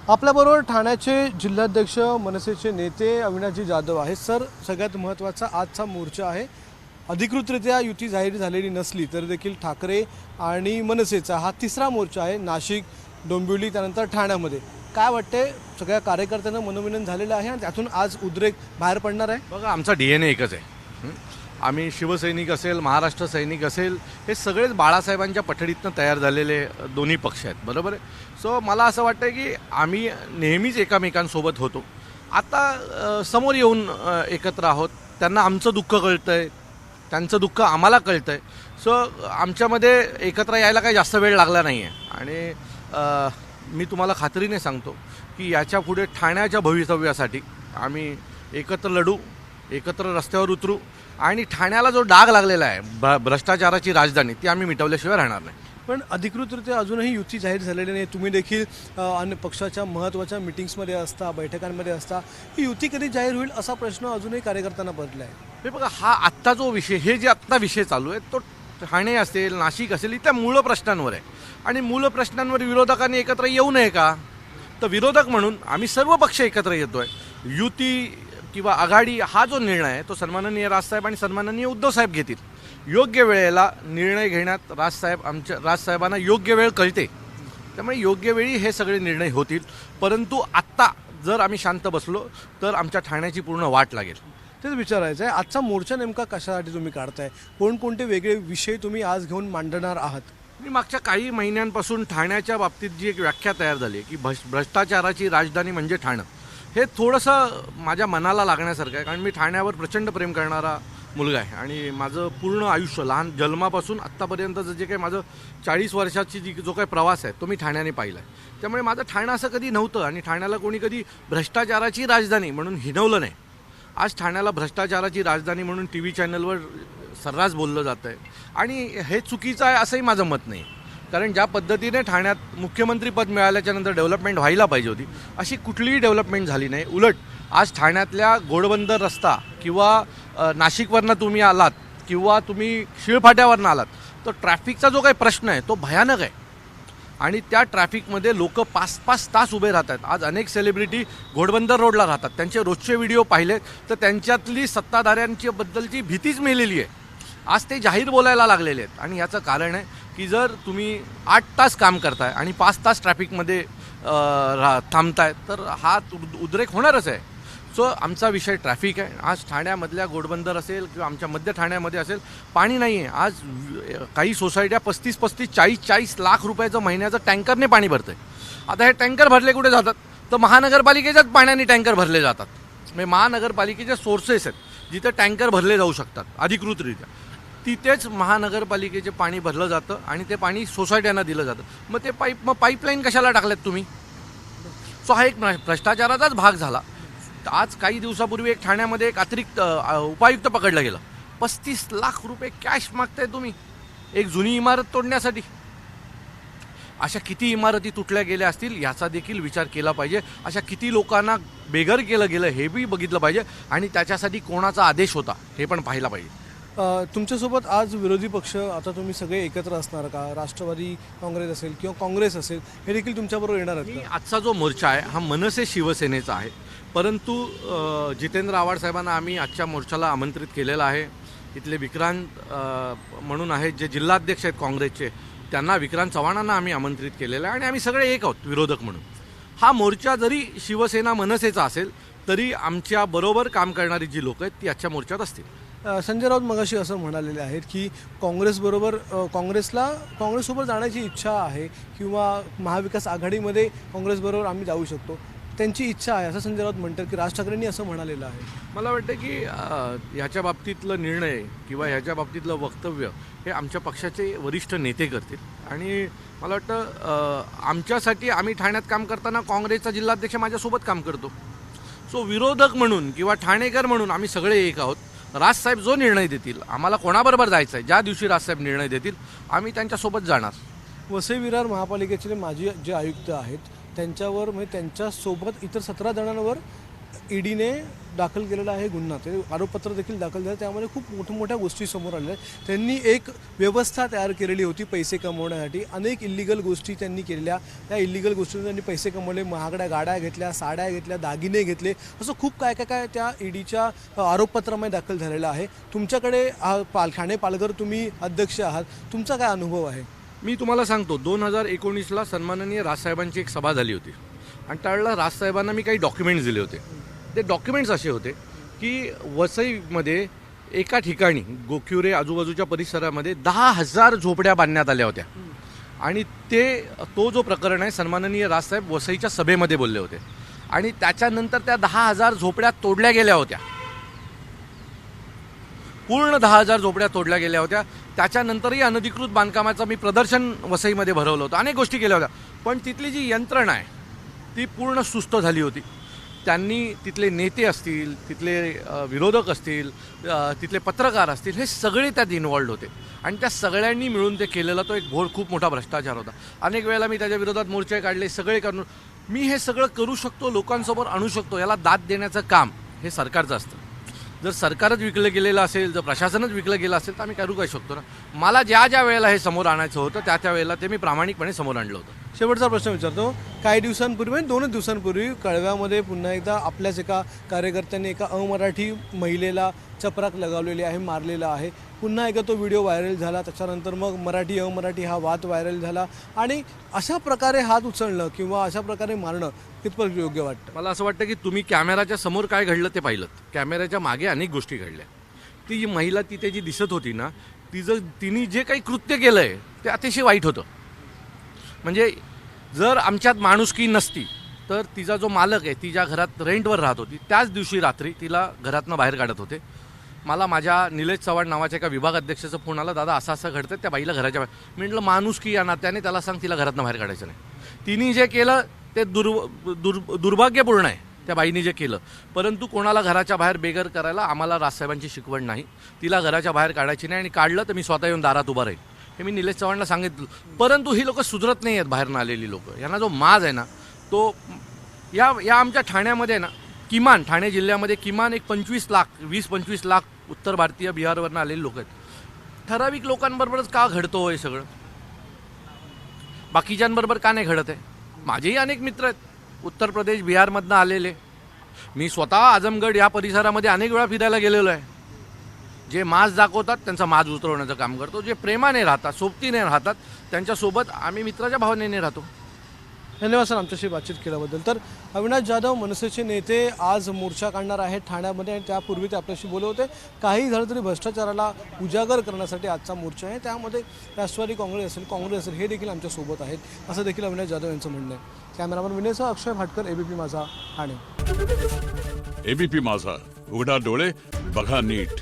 आपल्याबरोबर ठाण्याचे जिल्हाध्यक्ष मनसेचे नेते अविनाशजी जाधव आहेत। सर, सगळ्यात महत्त्वाचा आजचा मोर्चा आहे। अधिकृतरित्या युती जाहीर झालेली नसली तर देखील ठाकरे आणि मनसेचा हा तिसरा मोर्चा आहे। नाशिक, डोंबिवली त्यानंतर ठाण्यामध्ये काय वाटते, सगळ्या कार्यकर्त्यांना मनोमिलन झालेलं आहे आणि त्यातून आज उद्रेक बाहेर पडणार आहे? बघा, आमचा DNA एकच आहे। आम्ही शिवसैनिक असेल, महाराष्ट्र सैनिक असेल, हे सगळेच बाळासाहेबांच्या पठडीतनं तयार झालेले दोन्ही पक्ष आहेत, बरोबर आहे। सो मला असं वाटतं की आम्ही नेहमीच एकमेकांसोबत होतो। आता समोर येऊन एकत्र आहोत। त्यांना आमचं दुःख कळतं आहे, त्यांचं दुःख आम्हाला कळतं आहे। सो आमच्यामध्ये एकत्र यायला काही जास्त वेळ लागला नाही आहे आणि मी तुम्हाला खात्रीने सांगतो की याच्या पुढे ठाण्याच्या भवितव्यासाठी आम्ही एकत्र लढू, एकत्र रस्त्यावर उतरू आणि ठाण्याला जो डाग लागलेला आहे भ्रष्टाचाराची राजधानी, ती आम्ही मिटवल्याशिवाय राहणार नाही। पण अधिकृतरित्या अजूनही युती जाहीर झालेली नाही। तुम्ही देखील अन्य पक्षाच्या महत्त्वाच्या मीटिंग्समध्ये असता, बैठकांमध्ये असता, ही युती कधी जाहीर होईल असा प्रश्न अजूनही कार्यकर्त्यांना पडला आहे। हे बघा, हा आत्ता जो विषय, हे जे आत्ता विषय चालू आहे तो ठाणे असेल, नाशिक असेल, इथल्या मूळ प्रश्नांवर आहे आणि मूळ प्रश्नांवर विरोधकांनी एकत्र येऊ नये का? तर विरोधक म्हणून आम्ही सर्व पक्ष एकत्र येतोय। युती किंवा आघाडी हा जो निर्णय आहे तो सन्माननीय राजसाहेब आणि सन्माननीय उद्धवसाहेब घेतील। योग्य वेळेला निर्णय घेण्यात राजसाहेबांना योग्य वेळ कळते, त्यामुळे योग्य वेळी हे सगळे निर्णय होतील। परंतु आत्ता जर आम्ही शांत बसलो तर आमच्या ठाण्याची पूर्ण वाट लागेल। तेच विचारायचं आहे, आजचा मोर्चा नेमका कशासाठी तुम्ही काढताय? कोणकोणते वेगळे विषय तुम्ही आज घेऊन मांडणार आहात? मी मागच्या काही महिन्यांपासून ठाण्याच्या बाबतीत जी एक व्याख्या तयार झाली की भ्रष्टाचाराची राजधानी म्हणजे ठाणं, हे थोडंसं माझ्या मनाला लागण्यासारखं आहे। कारण मी ठाण्यावर प्रचंड प्रेम करणारा मुलगा आहे आणि माझं पूर्ण आयुष्य लहान जन्मापासून आत्तापर्यंतचं जे काही माझं 40 वर्षाची जो काही प्रवास आहे तो मी ठाण्याने पाहिला आहे। त्यामुळे माझं ठाणं असं कधी नव्हतं आणि ठाण्याला कोणी कधी भ्रष्टाचाराची राजधानी म्हणून हिणवलं नाही। आज ठाण्याला भ्रष्टाचाराची राजधानी म्हणून TV चॅनलवर सर्रास बोललं जातं आहे आणि हे चुकीचं आहे असंही माझं मत नाही। कारण ज्या पद्धतीने ठाण्यात मुख्यमंत्रीपद मिळाल्याच्या नंतर डेव्हलपमेंट व्हायला पाहिजे होती, अशी कुठलीही डेव्हलपमेंट झाली नाही। उलट आज ठाण्यातल्या घोडबंदर रस्ता किंवा नाशिकवरनं तुम्ही आलात किंवा तुम्ही शिळफाट्यावरनं आलात तर ट्रॅफिकचा जो काही प्रश्न आहे तो भयानक आहे आणि त्या ट्रॅफिकमध्ये लोक 5-5 तास उभे राहतात। आज अनेक सेलिब्रिटी घोडबंदर रोडला राहतात, त्यांचे रोजचे व्हिडिओ पाहिले तर त्यांच्यातली सत्ताधाऱ्यांच्या बद्दलची भीतीच मेलेली आहे। आज ते जाहीर बोलायला लागलेले आहेत आणि याचं कारण आहे की जर तुम्ही 8 तास काम करताय आणि 5 तास ट्रॅफिकमध्ये थांबताय तर हा उद्रेक होणारच आहे। सो आमचा विषय ट्रॅफिक आहे। आज ठाण्यामधल्या घोडबंदर असेल किंवा आमच्या मध्य ठाण्यामध्ये असेल, पाणी नाही आहे। आज काही सोसायट्या 35-35, 40-40 लाख रुपयाचं महिन्याचं टँकरने पाणी भरतं आहे। आता हे टँकर भरले कुठे जातात? तर महानगरपालिकेच्याच पाण्याने टँकर भरले जातात। म्हणजे महानगरपालिकेचे सोर्सेस आहेत जिथे टँकर भरले जाऊ शकतात अधिकृतरित्या, तिथेच महानगरपालिकेचे पाणी भरलं जातं आणि ते पाणी सोसायट्यांना दिलं जातं। मग ते पाईपलाईन कशाला टाकल्यात तुम्ही? सो हा एक भ्रष्टाचाराचाच भाग झाला। आज काही दिवसापूर्वी एक ठाण्यामध्ये एक अतिरिक्त उपायुक्त पकडलं गेलं। 35 लाख रुपये कॅश मागताय तुम्ही एक जुनी इमारत तोडण्यासाठी। अशा किती इमारती तुटल्या गेल्या असतील याचा देखील विचार केला पाहिजे। अशा किती लोकांना बेघर केलं गेलं हे बी बघितलं पाहिजे आणि त्याच्यासाठी कोणाचा आदेश होता हे पण पाहायला पाहिजे। तुमच्यासोबत आज विरोधी पक्ष, आता तुम्ही सगळे एकत्र असणार का? राष्ट्रवादी काँग्रेस असेल किंवा काँग्रेस असेल, हे देखील तुमच्याबरोबर येणार आहेत का? आजचा जो मोर्चा आहे हा मनसे शिवसेनेचा आहे, परंतु जितेंद्र आव्हाड साहेबांना आम्ही आजच्या मोर्चाला आमंत्रित केलेलं आहे। इथले विक्रांत म्हणून आहेत जे जिल्हाध्यक्ष आहेत काँग्रेसचे, त्यांना विक्रांत चव्हाणांना आम्ही आमंत्रित केलेलं आहे आणि आम्ही सगळे एक आहोत विरोधक म्हणून। हा मोर्चा जरी शिवसेना मनसेचा असेल तरी आमच्या बरोबर काम करणारी जी लोक आहेत ती आजच्या मोर्चात असतील। संजय राऊत मगाशी असं म्हणालेले आहेत की काँग्रेससोबत जाण्याची इच्छा आहे किंवा महाविकास आघाडीमध्ये काँग्रेसबरोबर आम्ही जाऊ शकतो, त्यांची इच्छा आहे असं संजय राऊत म्हणतात की राज ठाकरेंनी असं म्हणालेलं आहे। मला वाटतं की ह्याच्या बाबतीतलं निर्णय किंवा ह्याच्या बाबतीतलं वक्तव्य हे आमच्या पक्षाचे वरिष्ठ नेते करतील आणि मला वाटतं आमच्यासाठी आम्ही ठाण्यात काम करताना काँग्रेसचा जिल्हाध्यक्ष माझ्यासोबत काम करतो। सो विरोधक म्हणून किंवा ठाणेकर म्हणून आम्ही सगळे एक आहोत। राजसाहेब जो निर्णय देतील, आम्हाला कोणाबरोबर जायचं आहे, ज्या दिवशी राजसाहेब निर्णय देतील आम्ही त्यांच्यासोबत जाणार। वसई विरार महापालिकेचे माजी जे आयुक्त आहेत त्यांच्यावर, म्हणजे त्यांच्यासोबत इतर 17 जणांवर ईडीने दाखल केलेला आहे गुन्हा, ते आरोपपत्र देखील दाखल झालं. त्यामध्ये खूप मोठमोठ्या गोष्टी समोर आलेल्या आहेत. त्यांनी एक व्यवस्था तयार केलेली होती पैसे कमवण्यासाठी. अनेक इल्लिगल गोष्टी त्यांनी केलेल्या. त्या इल्लिगल गोष्टीतून त्यांनी पैसे कमवले, महागड्या गाड्या घेतल्या, साड्या घेतल्या, दागिने घेतले, असं खूप काय त्या ईडीच्या आरोपपत्रामध्ये दाखल झालेलं आहे. तुमच्याकडे ठाणे पालघर तुम्ही अध्यक्ष आहात, तुमचा काय अनुभव आहे? मी तुम्हाला सांगतो, 2019ला सन्माननीय राजसाहेबांची एक सभा झाली होती आणि त्यावेळेला राजसाहेबांना मी काही डॉक्युमेंट्स दिले होते. ते डॉक्युमेंट्स असे होते की वसईमध्ये एका ठिकाणी गोख्युरे आजूबाजूच्या परिसरामध्ये 10,000 झोपड्या बांधण्यात आल्या होत्या आणि तो जो प्रकरण आहे सन्माननीय राजसाहेब वसईच्या सभेमध्ये बोलले होते आणि त्याच्यानंतर त्या 10,000 झोपड्या तोडल्या गेल्या होत्या. पूर्ण 10,000 झोपड्या तोडल्या गेल्या होत्या. त्याच्यानंतरही अनधिकृत बांधकामाचं मी प्रदर्शन वसईमध्ये भरवलं होतं, अनेक गोष्टी केल्या होत्या. पण तिथली जी यंत्रणा आहे ती पूर्ण सुस्त झाली होती. त्यांनी तिथले नेते असतील, तिथले विरोधक असतील, तिथले पत्रकार असतील, हे सगळे त्यात इन्व्हॉल्ड होते आणि त्या सगळ्यांनी मिळून ते केलेला तो एक खूप मोठा भ्रष्टाचार होता. अनेक वेळेला मी त्याच्या विरोधात मोर्चे काढले, सगळे करून मी हे सगळं करू शकतो, लोकांसमोर आणू शकतो. याला दाद देण्याचं काम हे सरकारचं असतं. जर सरकारच विकलं गेलेलं असेल, जर प्रशासनच विकलं गेलं असेल तर आम्ही करू काय शकतो ना. मला ज्या वेळेला हे समोर आणायचं होतं त्या वेळेला ते मी प्रामाणिकपणे समोर आणलं होतं. शेवटचा प्रश्न विचारतो. काही दिवसांपूर्वी, 2 दिवसांपूर्वी कळव्यामध्ये पुन्हा एकदा आपल्याच एका कार्यकर्त्यांनी एका अमराठी महिलेला चपराक लगावलेली आहे, मारलेला आहे. पुन्हा एकदा तो व्हिडिओ व्हायरल झाला. त्याच्यानंतर मग मराठी अमराठी हा वाद व्हायरल झाला आणि अशा प्रकारे हात उचलणं किंवा अशा प्रकारे मारणं कितपत योग्य वाटतं? मला असं वाटतं की तुम्ही कॅमेराच्या समोर काय घडलं ते पाहिलं. कॅमेऱ्याच्या मागे अनेक गोष्टी घडल्या. ती महिला तिथे जी दिसत होती ना, तिने जे काही कृत्य केलं आहे ते अतिशय वाईट होतं. म्हणजे जर आमच्यात माणुसकी नसती तर तिचा जो मालक आहे, ती ज्या घरात रेंटवर राहत होती त्याच दिवशी रात्री तिला घरातनं बाहेर काढत होते. मला माझ्या निलेश चव्हाण नावाच्या एका विभाग अध्यक्षाचा फोन आला, दादा असं घडतं त्या बाईला घराच्या बाहेर. मी म्हटलं माणुसकी या नात्याने त्याला सांग तिला घरातनं बाहेर काढायचं नाही. तिने जे केलं ते दुर्भाग्यपूर्ण आहे, त्या बाईने जे केलं. परंतु कोणाला घराच्या बाहेर बेघर करायला आम्हाला राजसाहेबांची शिकवण नाही. तिला घराच्या बाहेर काढायची नाही आणि काढलं तर मी स्वतः येऊन दारात उभा राहील हे मी निलेश चव्हाणला सांगितलं. परंतु ही लोक सुधरत नाही आहेत, बाहेरनं आलेली लोक. यांना जो माज आहे ना तो या आमच्या ठाण्यामध्ये आहे ना, किमान ठाणे जिल्ह्यामध्ये किमान एक 20-25 लाख उत्तर भारतीय बिहारवरनं आलेली लोक आहेत. ठराविक लोकांबरोबरच का घडतो हे सगळं, बाकीच्यांबरोबर का नाही घडत आहे? माझेही अनेक मित्र आहेत उत्तर प्रदेश बिहारमधनं आलेले. मी स्वतः आजमगड या परिसरामध्ये अनेक वेळा फिरायला गेलेलो आहे. जे माज दाखवतात त्यांचा माज उतरवण्याचं काम करतो. जे प्रेमाने राहतात, सोबतीने राहतात, त्यांच्यासोबत आम्ही मित्राच्या भावनेने राहतो. धन्यवाद सर आमच्याशी बातचीत केल्याबद्दल. तर अविनाश जाधव मनसेचे नेते आज मोर्चा काढणार आहेत ठाण्यामध्ये आणि त्यापूर्वी ते आपल्याशी बोलत होते. काही झालं तरी भ्रष्टाचाराला उजागर करण्यासाठी आजचा मोर्चा आहे. त्यामध्ये राष्ट्रवादी काँग्रेस असेल हे देखील आमच्यासोबत आहेत, असं देखील अविनाश जाधव यांचं म्हणणं आहे. कॅमेरामन विनयसह अक्षय भाटकर, एबीपी माझा, ठाणे. एबीपी माझा, उघडा डोळे बघा नीट.